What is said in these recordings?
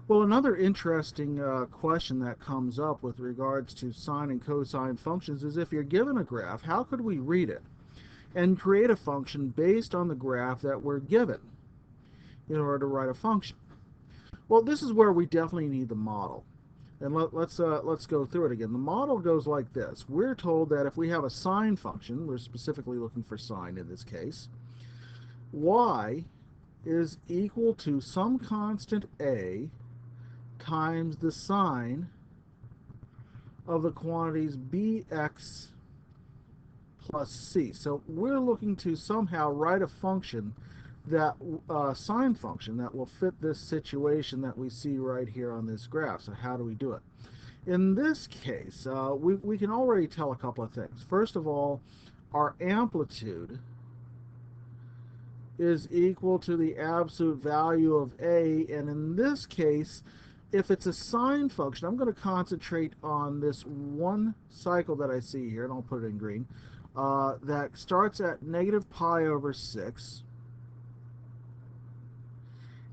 Well, another interesting question that comes up with regards to sine and cosine functions is if you're given a graph, how could we read it and create a function based on the graph that we're given in order to write a function? Well, this is where we definitely need the model. And let's go through it again. The model goes like this. We're told that if we have a sine function, we're specifically looking for sine in this case, y is equal to some constant a times the sine of the quantities bx plus c. So we're looking to somehow write a function that sine function that will fit this situation that we see right here on this graph. So how do we do it? In this case, we can already tell a couple of things. First of all, our amplitude is equal to the absolute value of a, and in this case, if it's a sine function, I'm going to concentrate on this one cycle that I see here, and I'll put it in green, that starts at negative pi over 6,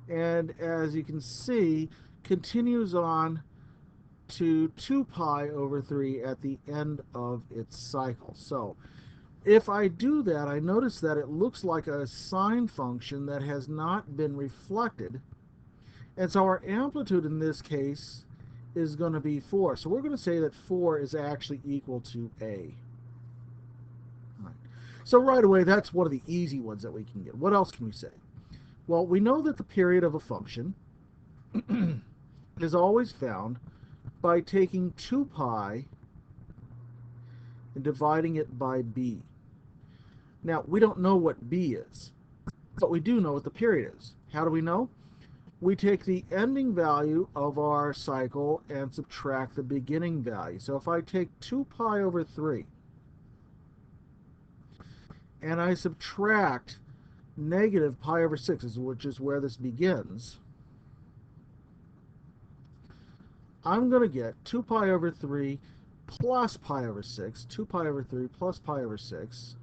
and as you can see, continues on to 2 pi over 3 at the end of its cycle. So if I do that, I notice that it looks like a sine function that has not been reflected. And so our amplitude in this case is going to be 4. So we're going to say that 4 is actually equal to A. All right. So right away, that's one of the easy ones that we can get. What else can we say? Well, we know that the period of a function is always found by taking 2 pi and dividing it by b. Now, we don't know what b is, but we do know what the period is. How do we know? We take the ending value of our cycle and subtract the beginning value. So if I take 2 pi over 3 and I subtract negative pi over 6, which is where this begins, I'm going to get 2 pi over 3 plus pi over 6, 2 pi over 3 plus pi over 6,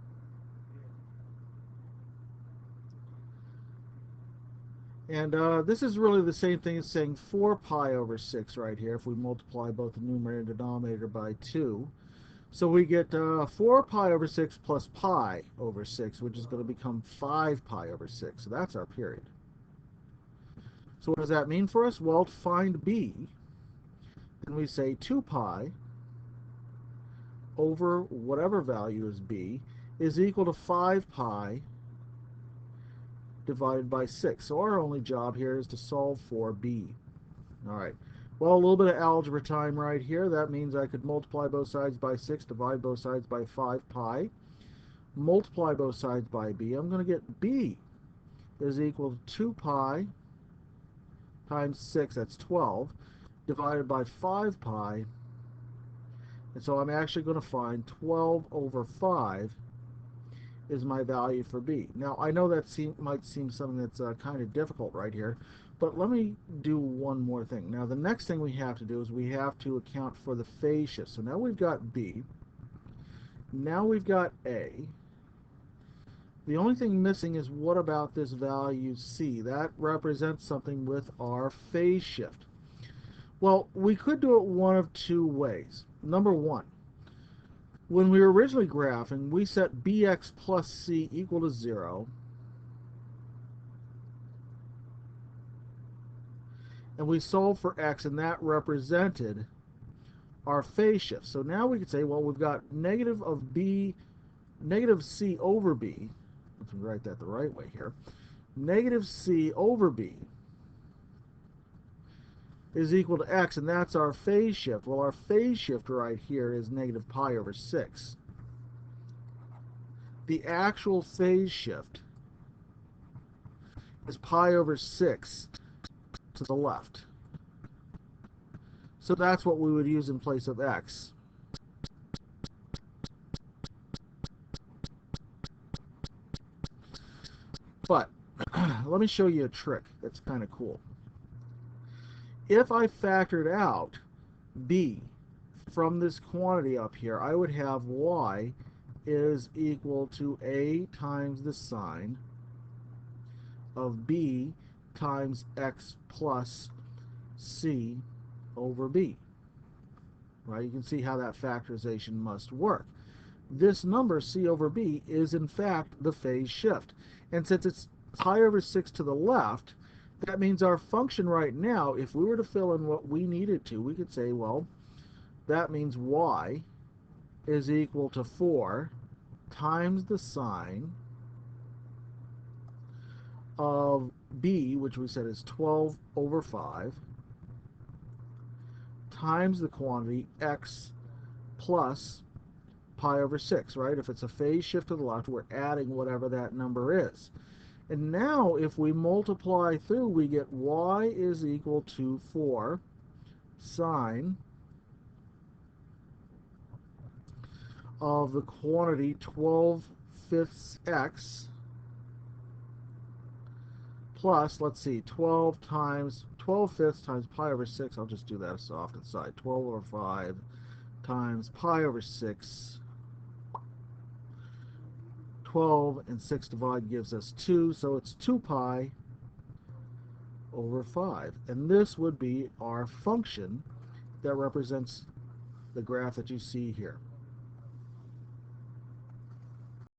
and this is really the same thing as saying 4 pi over 6 right here if we multiply both the numerator and denominator by 2. So we get 4 pi over 6 plus pi over 6, which is going to become 5 pi over 6. So that's our period. So what does that mean for us? Well, to find b, then we say 2 pi over whatever value is b is equal to 5 pi divided by 6. So our only job here is to solve for b. All right. Well, a little bit of algebra time right here. That means I could multiply both sides by 6, divide both sides by 5 pi, multiply both sides by b. I'm going to get b is equal to 2 pi times 6, that's 12, divided by 5 pi. And so I'm actually going to find 12 over 5 is my value for b. Now, I know that might seem something that's kind of difficult right here, but let me do one more thing. Now, the next thing we have to do is we have to account for the phase shift. So now we've got b. Now we've got a. The only thing missing is what about this value c? That represents something with our phase shift. Well, we could do it one of two ways. Number one, when we were originally graphing, we set bx plus c equal to 0. And we solved for x, and that represented our phase shift. So now we could say, well, we've got negative of b, negative c over b. Let's write that the right way here. Negative c over b is equal to x, and that's our phase shift. Well, our phase shift right here is negative pi over 6. The actual phase shift is pi over 6 to the left. So that's what we would use in place of x. But let me show you a trick that's kind of cool. If I factored out b from this quantity up here, I would have y is equal to a times the sine of b times x plus C over B. Right? You can see how that factorization must work. This number, C over B, is in fact the phase shift. And since it's pi over 6 to the left, that means our function right now, if we were to fill in what we needed to, we could say, well, that means y is equal to 4 times the sine of b, which we said is 12 over 5, times the quantity x plus pi over 6, right? If it's a phase shift to the left, we're adding whatever that number is. And now if we multiply through, we get y is equal to 4 sine of the quantity 12/5 x plus, let's see, 12/5 times pi over 6. I'll just do that off to the side. 12 over 5 times pi over 6. 12 and 6 divided gives us 2, so it's 2 pi over 5. And this would be our function that represents the graph that you see here.